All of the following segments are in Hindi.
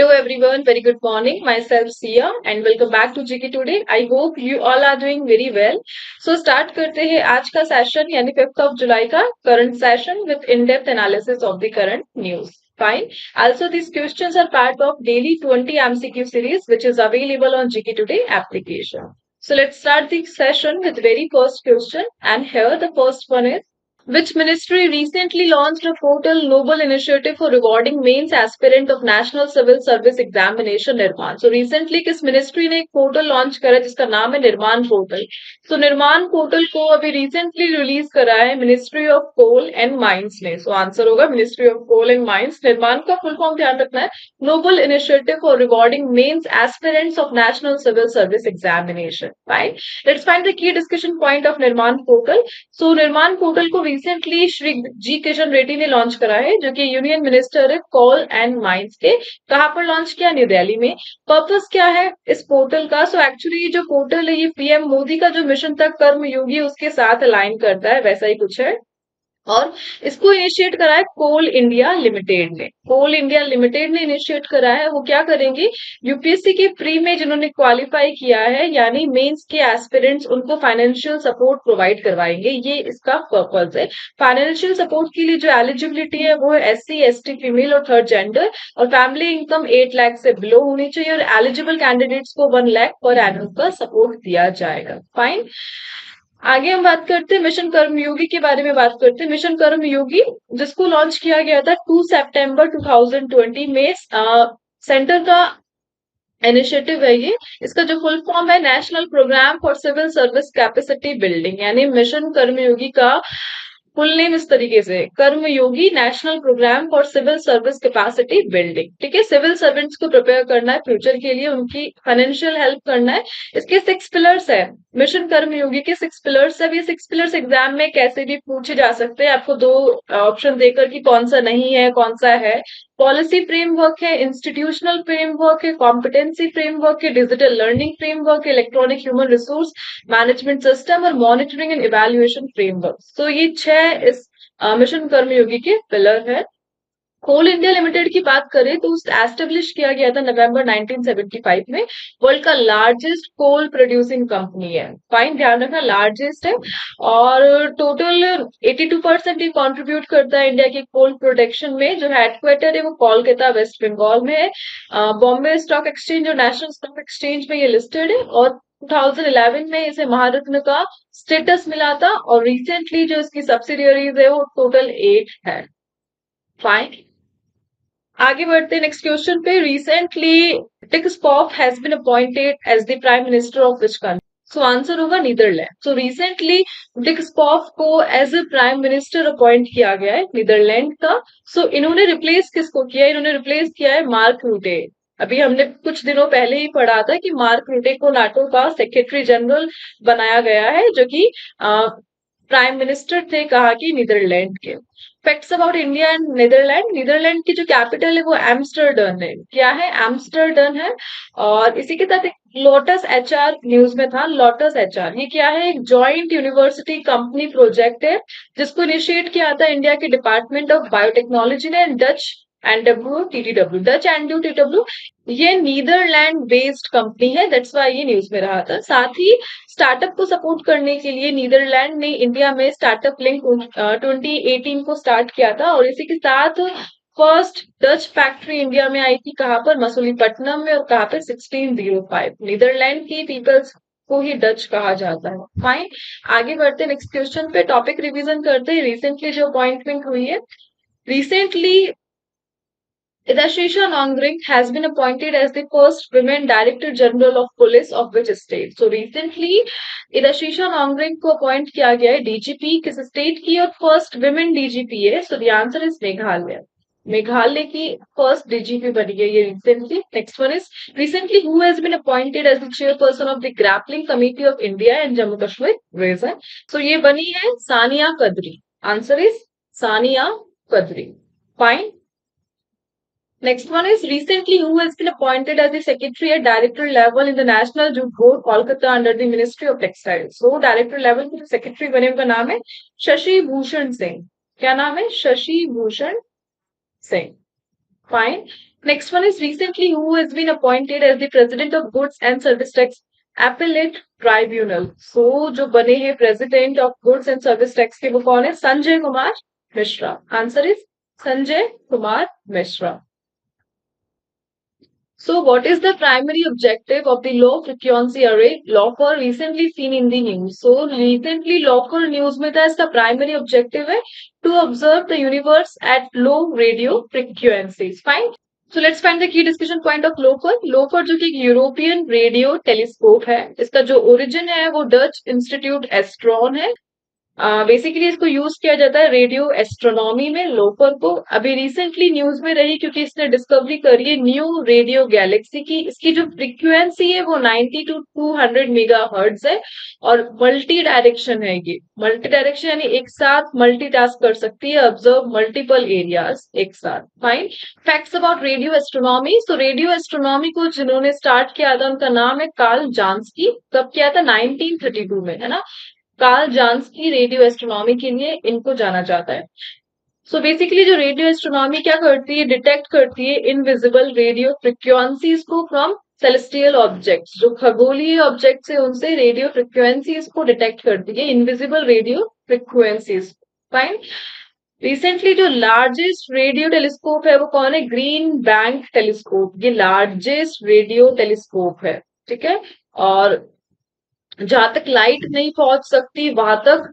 Hello everyone, very good morning. Myself Sia and welcome back to GK Today. I hope you all are doing very well. So start करते हैं आज का सेशन यानी 5th of July का current session with in-depth analysis of the current news. Fine. Also, these questions are part of daily 20 MCQ series which is available on GK Today application. So let's start the session with very first question, and here the first one is, which ministry recently launched a portal noble initiative for rewarding mains aspirant of National Civil Service Examination निर्माण. So recently किस मिनिस्ट्री ने एक पोर्टल लॉन्च करा जिसका नाम है निर्माण पोर्टल. So निर्माण पोर्टल को अभी रिसेंटली रिलीज करा है ministry of coal and mines ने. सो आंसर होगा ministry of coal and mines. Nirman का फुल फॉर्म ध्यान रखना है, noble initiative for rewarding mains aspirants of national civil service examination. Right, let's find the key discussion point of Nirman portal. So Nirman portal को रिसेंटली श्री जी किशन रेड्डी ने लॉन्च करा है जो कि यूनियन मिनिस्टर है कोल एंड माइंस के. कहां पर लॉन्च किया? न्यू दिल्ली में. पर्पस क्या है इस पोर्टल का? सो एक्चुअली जो पोर्टल है ये पीएम मोदी का जो मिशन था कर्मयोगी उसके साथ अलाइन करता है, वैसा ही कुछ है. और इसको इनिशिएट करा है कोल इंडिया लिमिटेड ने. कोल इंडिया लिमिटेड ने इनिशिएट करा है. वो क्या करेंगे, यूपीएससी के प्री में जिन्होंने क्वालिफाई किया है यानी मेंस के एस्पिरेंट्स उनको फाइनेंशियल सपोर्ट प्रोवाइड करवाएंगे. ये इसका पर्पस है. फाइनेंशियल सपोर्ट के लिए जो एलिजिबिलिटी है वो एससी एसटी फीमेल और थर्ड जेंडर, और फैमिली इनकम 8 लाख से बिलो होनी चाहिए, और एलिजिबल कैंडिडेट्स को 1 लाख पर एनुअल का सपोर्ट दिया जाएगा. फाइन. आगे हम बात करते हैं मिशन कर्मयोगी के बारे में. बात करते हैं मिशन कर्मयोगी जिसको लॉन्च किया गया था 2 सितंबर 2020 में. सेंटर का इनिशिएटिव है ये. इसका जो फुल फॉर्म है national programme for civil service capacity building, यानी मिशन कर्मयोगी का फुल नेम इस तरीके से Karmayogi national programme for civil service capacity building. ठीक है, सिविल सर्वेंट्स को प्रिपेयर करना है फ्यूचर के लिए, उनकी फाइनेंशियल हेल्प करना है. इसके 6 पिलर्स है. मिशन कर्मयोगी के 6 पिलर्स है. ये 6 पिलर्स एग्जाम में कैसे भी पूछे जा सकते हैं आपको 2 ऑप्शन देकर कि कौन सा नहीं है कौन सा है. पॉलिसी फ्रेमवर्क है, इंस्टीट्यूशनल फ्रेमवर्क है, कॉम्पिटेंसी फ्रेमवर्क है, digital learning framework, electronic human resource management system और मॉनिटरिंग एंड इवैल्यूएशन फ्रेमवर्क. तो ये 6 इस मिशन कर्मयोगी के पिलर है. कोल इंडिया लिमिटेड की बात करें तो एस्टेब्लिश किया गया था नवंबर 1975 में. वर्ल्ड का लार्जेस्ट कोल प्रोड्यूसिंग कंपनी है. फाइन, ध्यान रखना लार्जेस्ट है. और टोटल 82% ये कंट्रीब्यूट करता है इंडिया की कोल प्रोडक्शन में. जो हेडक्वार्टर है वो कोलकाता वेस्ट बंगाल में है. बॉम्बे स्टॉक एक्सचेंज और नेशनल स्टॉक एक्सचेंज में ये लिस्टेड है, और 2011 में इसे महारत्न का स्टेटस मिला था, और रिसेंटली जो इसकी सब्सिडियरीज है वो टोटल 8 है. फाइन, आगे बढ़ते हैं नेक्स्ट क्वेश्चन पे. Recently Dick Schoof has been appointed as the prime minister of which country? So answer होगा Netherlands. So recently Dick Schoof को as a prime minister appoint किया गया है नीदरलैंड का. सो इन्होंने रिप्लेस किसको किया है? इन्होंने रिप्लेस किया है मार्क रूटे. अभी हमने कुछ दिनों पहले ही पढ़ा था कि मार्क रूटे को नाटो का सेक्रेटरी जनरल बनाया गया है जो कि प्राइम मिनिस्टर थे कहा कि नीदरलैंड के. Facts about India and Netherland. Netherland की जो कैपिटल है वो एम्स्टर्डम है. क्या है? एम्स्टर्डम है. और इसी के साथ एक लोटस एचआर न्यूज में था. लोटस एचआर ये क्या है? एक जॉइंट यूनिवर्सिटी कंपनी प्रोजेक्ट है जिसको इनिशिएट किया था इंडिया के डिपार्टमेंट ऑफ बायोटेक्नोलॉजी ने. डच एंडब्ल्यू टीटीडब्ल्यू, डच एंड टीडब्ल्यू, ये नीदरलैंड बेस्ड कंपनी है. दैट्स वाई ये न्यूज में रहा था. साथ ही स्टार्टअप को सपोर्ट करने के लिए नीदरलैंड ने इंडिया में स्टार्टअप लिंक 2018 को स्टार्ट किया था. और इसी के साथ फर्स्ट डच फैक्ट्री इंडिया में आई थी. कहां पर? मसूलीपट्टनम में. और कहां पर? 1605. नीदरलैंड की पीपल्स को ही डच कहा जाता है. फाइन, आगे बढ़ते नेक्स्ट क्वेश्चन पे. टॉपिक रिवीजन करते हैं. रिसेंटली जो अपॉइंटमेंट हुई है, recently Idashisha Nongring has been appointed as the first women Director General of Police of which state? So recently Idashisha Nongring को अपॉइंट किया गया है डीजीपी. किस स्टेट की? और फर्स्ट विमेन डीजीपी है. So the answer is Meghalaya. Meghalaya की फर्स्ट डीजीपी बनी है ये recently. Next one is recently who has been appointed as the chairperson of the grappling committee of India and Jammu Kashmir region? So ये बनी है Sania Kadri. Answer is Sania Kadri. Fine. Next one is recently who has been appointed as the secretary at director level in the National Jute Board, Kolkata under the Ministry of Textiles. So director level के secretary बने उनका नाम है शशि भूषण सिंह. क्या नाम है? Shashi Bhushan Singh. Fine. Next one is recently who has been appointed as the president of Goods and Service Tax Appellate Tribunal. So जो बने हैं president of Goods and Service Tax के वो कौन है? Sanjay Kumar Mishra. Answer is Sanjay Kumar Mishra. So, what is the primary objective of the law frequency array? Lawful recently seen in the news. So, recently lawful news में था इसका primary objective है to observe the universe at low radio frequencies. Fine. So let's find the key discussion point of LOFR. LOFR जो कि एक यूरोपियन रेडियो टेलीस्कोप है, इसका जो ओरिजिन है वो डच इंस्टीट्यूट एस्ट्रॉन है. बेसिकली इसको यूज किया जाता है रेडियो एस्ट्रोनॉमी में लोफर को. अभी रिसेंटली न्यूज में रही क्योंकि इसने डिस्कवरी करी है न्यू रेडियो गैलेक्सी की. इसकी जो फ्रीक्वेंसी है वो 90 to 200 मेगाहर्ट्ज है और मल्टी डायरेक्शन है. ये मल्टी डायरेक्शन यानी एक साथ मल्टीटास्क कर सकती है, ऑब्जर्व मल्टीपल एरियाज एक साथ. Fine. Facts about radio astronomy. So radio astronomy को जिन्होंने स्टार्ट किया था उनका नाम है कार्ल जांस्की. कब किया था? 1932 में, है ना. कार्ल जांस्की रेडियो एस्ट्रोनॉमी के लिए इनको जाना जाता है. सो बेसिकली जो रेडियो एस्ट्रोनॉमी क्या करती है? डिटेक्ट करती है इनविजिबल रेडियो फ्रिक्वेंसीज को फ्रॉम सेलेस्टियल ऑब्जेक्ट्स. जो खगोलीय ऑब्जेक्ट्स है उनसे रेडियो फ्रिक्वेंसीज को डिटेक्ट करती है, invisible radio frequencies. Fine. Recently जो लार्जेस्ट रेडियो टेलीस्कोप है वो कौन है? Green bank telescope. ये लार्जेस्ट रेडियो टेलीस्कोप है. ठीक है. और जहां तक लाइट नहीं पहुंच सकती वहां तक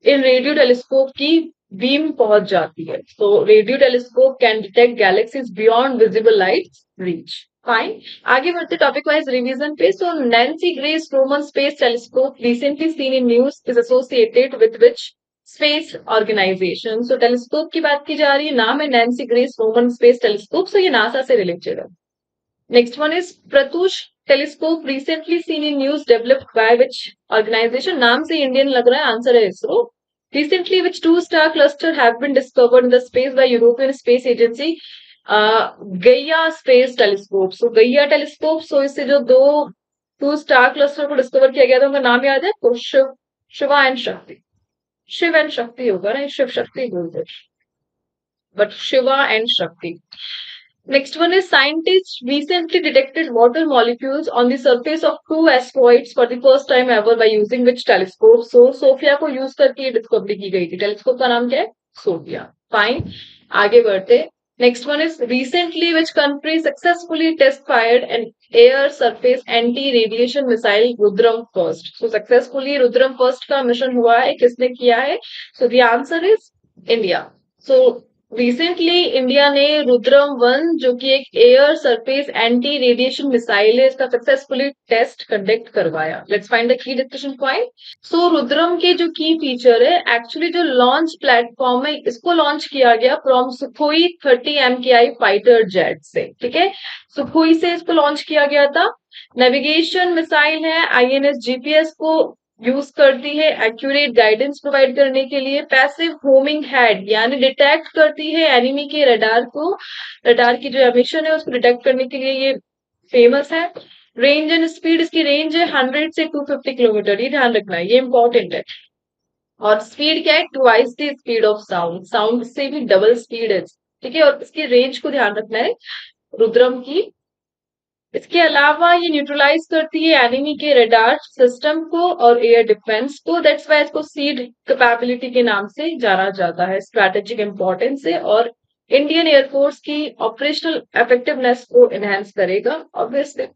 इन रेडियो टेलीस्कोप की बीम पहुंच जाती है. तो radio telescope can detect galaxies beyond visible light reach. Fine. आगे बढ़ते टॉपिक वाइज रिवीजन पे. So Nancy Grace Roman space telescope recently seen in news is associated with which space organization. So telescope की बात की जा रही है, नाम है Nancy Grace Roman space telescope. So ये नासा से रिलेटेड है. Next one is प्रतुष telescope recently seen in news developed by which organization. नाम से इंडियन लग रहा है, आंसर है ISRO. Recently which two star cluster have been discovered in the space by European Space Agency. गैया स्पेस टेलीस्कोप. सो गैया टेलीस्कोप. सो इससे जो दो टू स्टार क्लस्टर को डिस्कवर किया गया था उनका नाम याद है? तो शिवा एंड शक्ति. शिव एंड शक्ति होगा ना, शिव शक्ति बोलते, बट शिवा एंड शक्ति. Next one is scientists recently detected water molecules on the surface of two asteroids for the first time ever by using which telescope. So SOFIA को यूज करके ये डिस्कवरी की गई थी. टेलीस्कोप का नाम क्या है? सोफिया. फाइन. आगे बढ़ते. Next one is recently which country successfully test fired an air surface anti-radiation missile Rudram first. So successfully Rudram first का मिशन हुआ है, किसने किया है? So the answer is India. So recently India ने रुद्रम 1 जो कि एक air surface anti radiation missile है, इसका सक्सेसफुली टेस्ट कंडक्ट करवाया. Let's find the key discussion point. So Rudram के जो की फीचर है, एक्चुअली जो लॉन्च प्लेटफॉर्म है इसको लॉन्च किया गया from Sukhoi 30 MKI fighter jet से. ठीक है. सुखोई से इसको लॉन्च किया गया था. नेविगेशन मिसाइल है, INS GPS को यूज करती है एक्यूरेट गाइडेंस प्रोवाइड करने के लिए. पैसिव होमिंग हेड यानी डिटेक्ट करती है एनिमी के रडार को, रडार की जो एमिशन है उसको डिटेक्ट करने के लिए ये फेमस है. रेंज एंड स्पीड, इसकी रेंज है 100 से 250 किलोमीटर. ये ध्यान रखना है, ये इंपॉर्टेंट है. और स्पीड क्या है? Twice the speed of sound. Sound से भी डबल स्पीड है. ठीक है. और इसकी रेंज को ध्यान रखना है रुद्रम की. इसके अलावा ये न्यूट्रलाइज करती है एनिमी के रडार सिस्टम को और एयर डिफेंस को. दैट्स वाई इसको सीड कैपेबिलिटी के नाम से जाना जाता है. स्ट्रैटेजिक इंपॉर्टेंस है और इंडियन एयरफोर्स की ऑपरेशनल इफेक्टिवनेस को एनहेंस करेगा ऑब्वियसली.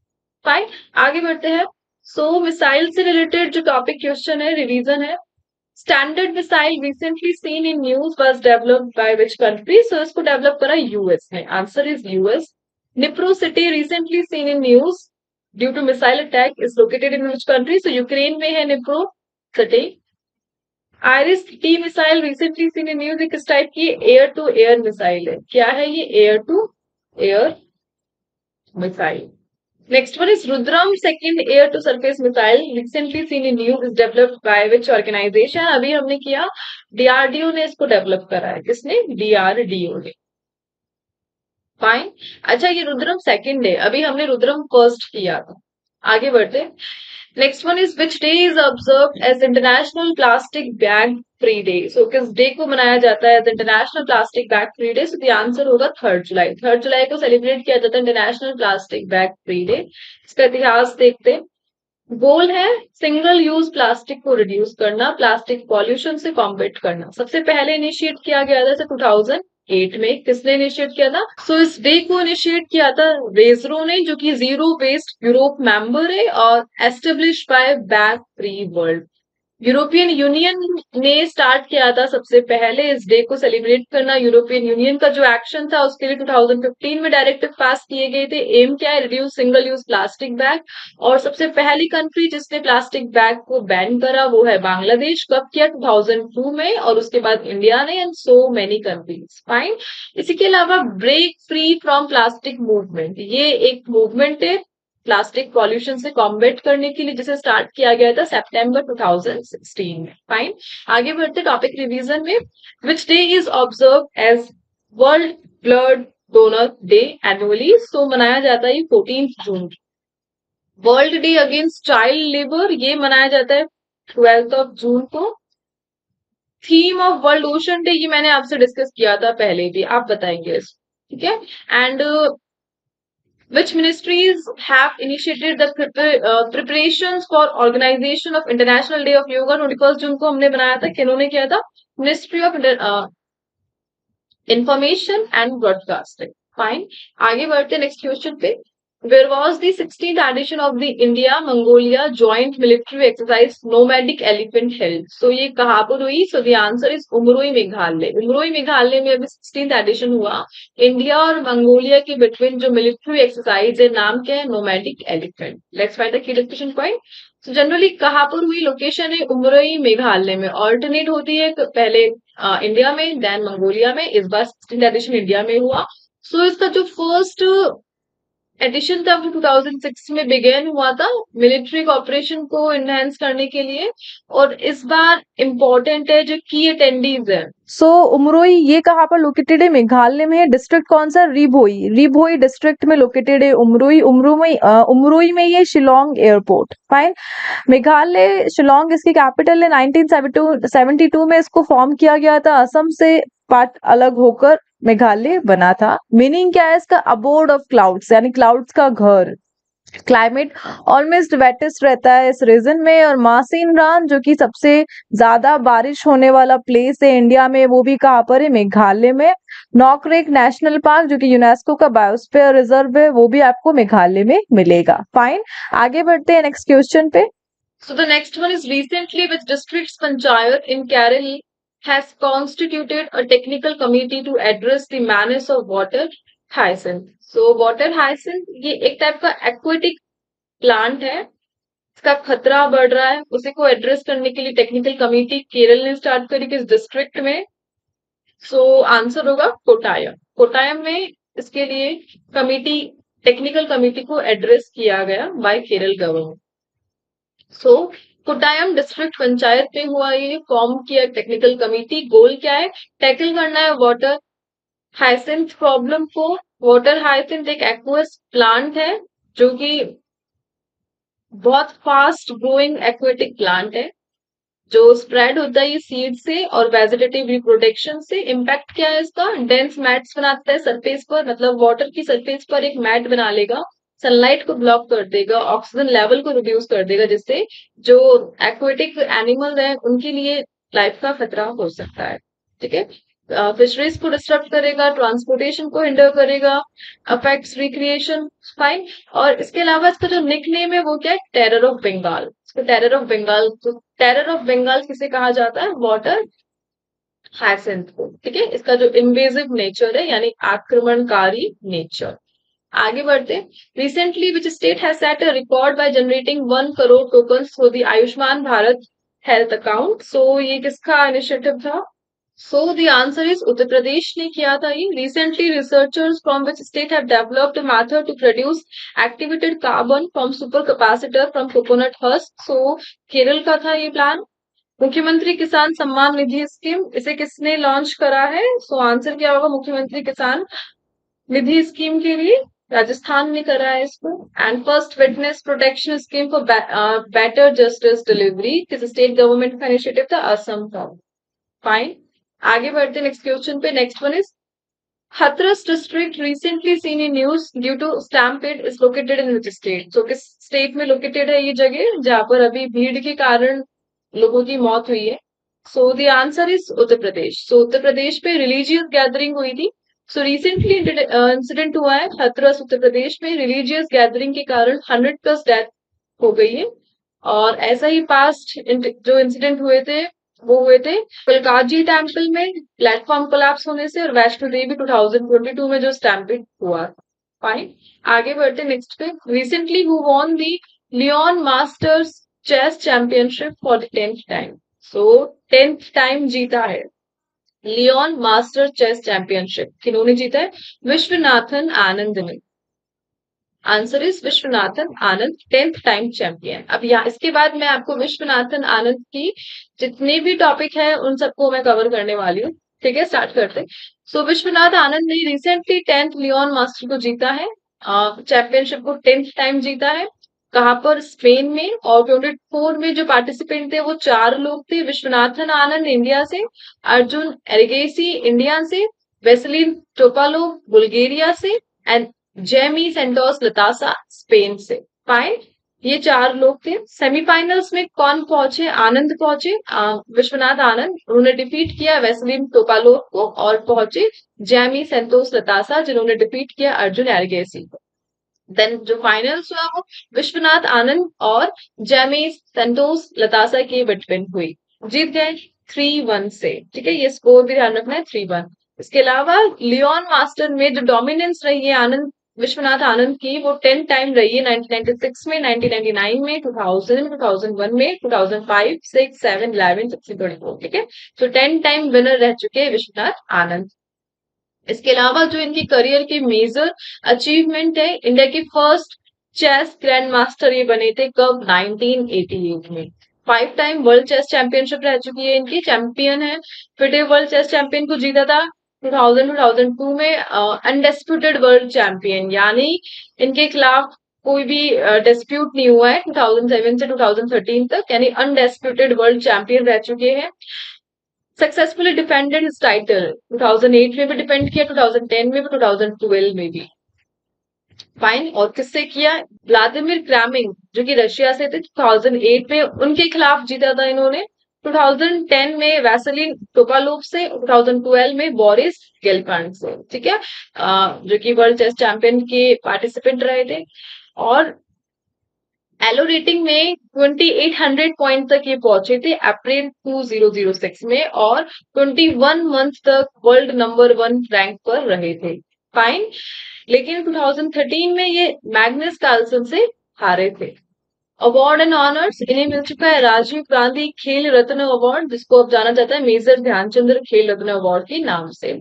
फाइन. आगे बढ़ते हैं. सो मिसाइल से रिलेटेड जो टॉपिक क्वेश्चन है, रिवीजन है. Standard missile recently seen in news was developed by which country. So इसको डेवलप करा यूएस ने. Answer is US. Dnipro city recently seen in news due to missile attack is located in which country? So Ukraine में है Dnipro city. Iris T missile recently seen in news किस टाइप की? एयर टू एयर मिसाइल है. क्या है ये? Air to air missile. Next one is Rudram second air to surface missile recently seen in news is developed by which organization? अभी हमने किया, DRDO ने इसको डेवलप करा है. किसने? DRDO ने. फाइन. अच्छा, ये रुद्रम सेकंड है, अभी हमने रुद्रम फर्स्ट किया था. आगे बढ़ते. Next one is which day is observed as international plastic bag free day. So किस डे को मनाया जाता है as international plastic bag free day? So the answer होगा 3 जुलाई। 3 जुलाई को सेलिब्रेट किया जाता है international plastic bag free day. इसका इतिहास देखते हैं। गोल है सिंगल यूज प्लास्टिक को रिड्यूस करना, प्लास्टिक पॉल्यूशन से कॉम्बेट करना। सबसे पहले इनिशिएट किया गया था 2008 में। किसने इनिशिएट किया था? सो इस डे को इनिशिएट किया था रेजरो ने, जो कि जीरो वेस्ट यूरोप मेंबर है, और establish by bag free world. European union ने स्टार्ट किया था सबसे पहले इस डे को सेलिब्रेट करना। यूरोपियन यूनियन का जो एक्शन था उसके लिए 2015 में डायरेक्टिव पास किए गए थे। एम क्या है? Reduce single use plastic bag. और सबसे पहली कंट्री जिसने प्लास्टिक बैग को बैन करा वो है बांग्लादेश। कब किया? 2002 में। और उसके बाद इंडिया ने, and so many countries. Fine. इसी के अलावा break free from plastic movement, ये एक मूवमेंट है प्लास्टिक पॉल्यूशन से कॉम्बेट करने के लिए, जिसे स्टार्ट किया गया था सितंबर 2016 में। फाइन। आगे बढ़ते टॉपिक रिवीजन में। Which day is observe as world blood donor day annually? So मनाया जाता है 14 जून। World day against child labour, ये मनाया जाता है 12 जून को। Theme of world ocean day, ये मैंने आपसे डिस्कस किया था पहले भी, आप बताएंगे इसको, ठीक है। And which ministries have initiated the preparations for organization of International Day of Yoga? 21 जून को हमने बनाया था। किन्होंने किया था? Ministry of information and broadcasting. Fine. आगे बढ़ते नेक्स्ट क्वेश्चन पे। Where was the 16th edition of the India Mongolia joint military exercise Nomadic Elephant held? So ये कहाँ पर हुई? So the answer is Umroi Meghalaya. Umroi Meghalaya में अभी 16th एडिशन हुआ इंडिया और मंगोलिया के बिटवीन। जो मिलिट्री एक्सरसाइज है नाम क्या है? Nomadic elephant. Let's find the key discussion point. तो जनरली कहाँ पर हुई? लोकेशन है उमरोई मेघालय में। ऑल्टरनेट होती है पहले इंडिया में देन मंगोलिया में। इस बार 16th एडिशन इंडिया में हुआ। सो इसका जो फर्स्ट एडिशन था वो 2006 में बिगेन हुआ था मिलिट्री कॉपरेशन को एनहेंस करने के लिए। और इस बार इम्पोर्टेंट है जो की अटेंडीज है। सो उमरोई ये कहाँ पर लोकेटेड है? मेघालय में है। डिस्ट्रिक्ट कौन सा? रिभोई। रिभोई डिस्ट्रिक्ट में लोकेटेड है उमरोई। उमरोई में ये शिलोंग एयरपोर्ट। फाइन। मेघालय शिलोंग इसकी कैपिटल है। 1972 में इसको फॉर्म किया गया था। असम से पार्ट अलग होकर मेघालय बना था। मीनिंग क्या है इसका? अबोर्ड ऑफ क्लाउड्स, यानी क्लाउड्स का घर। क्लाइमेट ऑलमोस्ट वेटेस्ट रहता है इस रीजन में। और मासिन रान जो कि सबसे ज्यादा बारिश होने वाला प्लेस है इंडिया में, वो भी कहाँ पर है? मेघालय में। नॉकरेक नेशनल पार्क जो कि यूनेस्को का बायोस्फीयर रिजर्व है, वो भी आपको मेघालय में मिलेगा। फाइन। आगे बढ़ते हैं नेक्स्ट क्वेश्चन पे। So the next one is recently which district's panchayat in Kerala has constituted a technical committee to address the menace of water hyacinth. So water hyacinth ये एक टाइप का एक्वेटिक प्लांट है, इसका खतरा बढ़ रहा है, उसी को एड्रेस करने के लिए टेक्निकल कमेटी केरल ने स्टार्ट करी। किस डिस्ट्रिक्ट में? सो आंसर होगा कोटायम। कोटायम में इसके लिए कमेटी, टेक्निकल कमेटी को एड्रेस किया गया बाय केरल गवर्नमेंट। सो कोटायम डिस्ट्रिक्ट पंचायत में हुआ, ये फॉर्म किया टेक्निकल कमेटी। गोल क्या है? टैकल करना है वाटर हाइसिंथ प्रॉब्लम को। वाटर हाइसिंथ एक एक्वस प्लांट है जो कि बहुत फास्ट ग्रोइंग एक्वेटिक प्लांट है, जो स्प्रेड होता है ये सीड से और वेजिटेटिव रिप्रोडक्शन से। इम्पैक्ट क्या है इसका? डेंस मैट्स बनाता है सरफेस पर, मतलब वाटर की सरफेस पर एक मैट बना लेगा, सनलाइट को ब्लॉक कर देगा, ऑक्सीजन लेवल को रिड्यूस कर देगा, जिससे जो एक्वेटिक एनिमल है उनके लिए लाइफ का खतरा हो सकता है। ठीक है। फिशरीज को डिस्टर्ब करेगा, ट्रांसपोर्टेशन को हिंडर करेगा, अफेक्ट्स रिक्रिएशन। फाइन। और इसके अलावा इसका जो निक नेम है वो क्या है? Terror of Bengal. Terror of Bengal, तो टेरर ऑफ बंगाल किसे कहा जाता है? वाटर हाइसिंथ को। ठीक है। इसका जो इन्वेजिव नेचर है यानी आक्रमणकारी नेचर। आगे बढ़ते। Recently which state has set a record by generating 1 crore tokens for the Ayushman Bharat health account? So ये किसका इनिशिएटिव था? So the answer is Uttar Pradesh ने किया था ये। Recently researchers from which state have developed a method to produce activated carbon from supercapacitor from coconut husk? So Kerala का था ये प्लान। मुख्यमंत्री किसान सम्मान निधि स्कीम, इसे किसने लॉन्च करा है? सो आंसर क्या होगा मुख्यमंत्री किसान निधि स्कीम के लिए? राजस्थान ने करा है इसको। And first witness protection scheme for better justice delivery, किस स्टेट गवर्नमेंट का इनिशिएटिव था? असम का। फाइन, आगे बढ़ते नेक्स्ट क्वेश्चन पे। Next one is Hathras district recently seen in news due to stampede is located in which state? So किस स्टेट में लोकेटेड है ये जगह जहां पर अभी भीड़ के कारण लोगों की मौत हुई है? So the answer is Uttar Pradesh. सो उत्तर प्रदेश पे रिलीजियस गैदरिंग हुई थी। सो रिसेंटली इंसिडेंट हुआ है हथरस उत्तर प्रदेश में, रिलीजियस गैदरिंग के कारण 100+ डेथ हो गई है। और ऐसा ही पास्ट जो इंसिडेंट हुए थे वो हुए थे कलकाजी टेम्पल में प्लेटफॉर्म कोलैप्स होने से, और वैष्णो देवी 2022 में जो स्टैम्पेड हुआ। फाइन, आगे बढ़ते नेक्स्ट पे। Recently who won the Leon masters chess championship for the 10th time? So 10th time जीता है लियोन मास्टर चेस चैंपियनशिप। किन्होंने जीता है? विश्वनाथन आनंद ने। Answer is Viswanathan Anand 10th time champion. अब यहाँ इसके बाद मैं आपको विश्वनाथन आनंद की जितने भी टॉपिक है उन सबको मैं कवर करने वाली हूँ। ठीक है, स्टार्ट करते। सो विश्वनाथ आनंद ने रिसेंटली 10th लियोन मास्टर को जीता है, चैंपियनशिप को 10th टाइम जीता है। कहाँ पर? स्पेन में। और 2024 में जो पार्टिसिपेंट थे वो 4 लोग थे। विश्वनाथन आनंद इंडिया से, अर्जुन एरिगेसी इंडिया से, वेसलिन टोपालोव बुल्गारिया से, एंड जेमी सेंटोस लतासा स्पेन से। फाइन, ये 4 लोग थे। सेमीफाइनल्स में कौन पहुंचे? आनंद पहुंचे, विश्वनाथ आनंद। उन्होंने डिफीट किया वेसलिन टोपालोव को, और पहुंचे जेमी सेंटोस लतासा जिन्होंने डिफीट किया अर्जुन एरिगेसी को। देन जो फाइनल्स हुआ वो विश्वनाथ आनंद और जेमी सेंटोस लतासा के बिटवीन हुई। जीत गए 3-1 से। ठीक है, ये स्कोर भी ध्यान रखना है, 3-1। इसके अलावा लियोन मास्टर में जो डोमिनेंस रही है आनंद विश्वनाथ आनंद की वो 10 टाइम रही है। 1996 में, 1999 में, 2000, 2001 में, 2005, 6, 7, 11, 16, 24। ठीक है, तो 10 टाइम विनर रह चुके हैं विश्वनाथ आनंद। इसके अलावा जो इनकी करियर की मेजर अचीवमेंट है, इंडिया की फर्स्ट चेस ग्रैंड मास्टर ये बने थे कब? 1988 में। 5 टाइम वर्ल्ड चेस चैंपियनशिप रह चुकी है इनकी, चैंपियन है। फिटे वर्ल्ड चेस चैंपियन को जीता था 2000, 2002 में। अनडिस्प्यूटेड वर्ल्ड चैंपियन, यानी इनके खिलाफ कोई भी डिस्प्यूट नहीं हुआ है 2007 से 2013 तक, यानी अनडिस्प्यूटेड वर्ल्ड चैंपियन रह चुके हैं। सक्सेसफुली डिफेंडेड हिज टाइटल 2008 में भी डिफेंड किया, 2010 में भी, 2012 में भी। फाइन, और किससे किया? व्लादिमीर क्रामिंग जो कि रशिया से थे, 2008 में उनके खिलाफ जीता था इन्होंने। 2010 में वैसलिन टोपालोव से, 2012 में बोरिस गेलफैंड से। ठीक है, जो कि वर्ल्ड चेस चैंपियन के पार्टिसिपेंट रहे थे। और एलो रेटिंग में 2800 पॉइंट तक ये पहुंचे थे अप्रैल 2006 में, और 21 मंथ तक वर्ल्ड नंबर 1 रैंक पर रहे थे। फाइन, लेकिन 2013 में ये मैग्नस कार्लसन से हारे थे। अवार्ड एंड ऑनर्स इन्हें मिल चुका है राजीव गांधी खेल रत्न अवार्ड, जिसको अब जाना जाता है मेजर ध्यानचंद्र खेल रत्न अवार्ड के नाम से।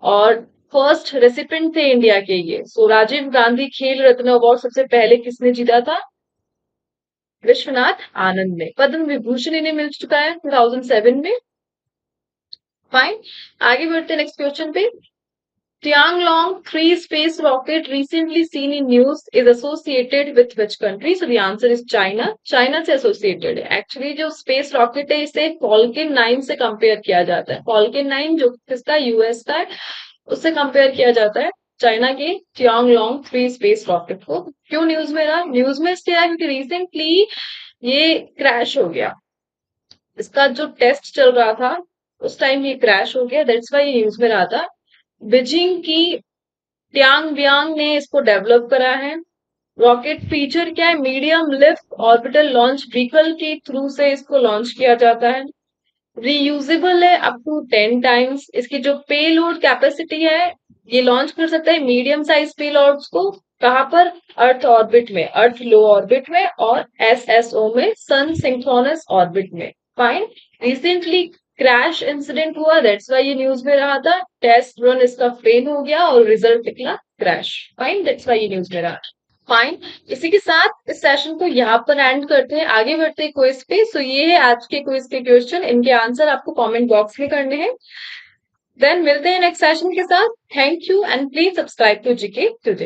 और फर्स्ट रेसिपेंट थे इंडिया के ये। सो राजीव गांधी खेल रत्न अवार्ड सबसे पहले किसने जीता था? विश्वनाथ आनंद ने। पद्म विभूषण इन्हें मिल चुका है 2007 में। फाइन, आगे बढ़ते नेक्स्ट क्वेश्चन पे। Tianglong 3 space rocket recently seen in news is associated with which country? So the answer is China. China से associated है। Actually जो space rocket है इसे Falcon 9 से कंपेयर किया जाता है। Falcon 9 जो किसका? यूएस का है, उससे कंपेयर किया जाता है चाइना के Tianglong 3 स्पेस रॉकेट को। क्यों न्यूज में रहा? न्यूज में इसलिए आया क्योंकि रिसेंटली ये क्रैश हो गया। इसका जो टेस्ट चल रहा था उस टाइम ये क्रैश हो गया, दैट्स वाई ये न्यूज में रहा था। बीजिंग की ट्यांग ब्यांग ने इसको डेवलप करा है। रॉकेट फीचर क्या है? Medium lift orbital launch vehicle के थ्रू से इसको लॉन्च किया जाता है। रीयूजेबल है अप टू 10 टाइम्स। इसकी जो पेलोड कैपेसिटी है ये लॉन्च कर सकता है मीडियम साइज पेलोड्स को। कहां पर? अर्थ ऑर्बिट में, अर्थ लो ऑर्बिट में, और एसएसओ में, सन सिंक्रोनस ऑर्बिट में। फाइन, रिसेंटली क्रैश इंसिडेंट हुआ, दैट्स वाई ये न्यूज में रहा था। टेस्ट रन इसका फेल हो गया और रिजल्ट निकला क्रैश। फाइन, दैट्स वाई ये न्यूज में रहा। फाइन, इसी के साथ इस सेशन को यहाँ पर एंड करते हैं, आगे बढ़ते हैं क्विज पे। सो ये है आज के क्विज के क्वेश्चन, इनके आंसर आपको कमेंट बॉक्स में करने हैं। देन मिलते हैं नेक्स्ट सेशन के साथ। Thank you and please subscribe to GK today.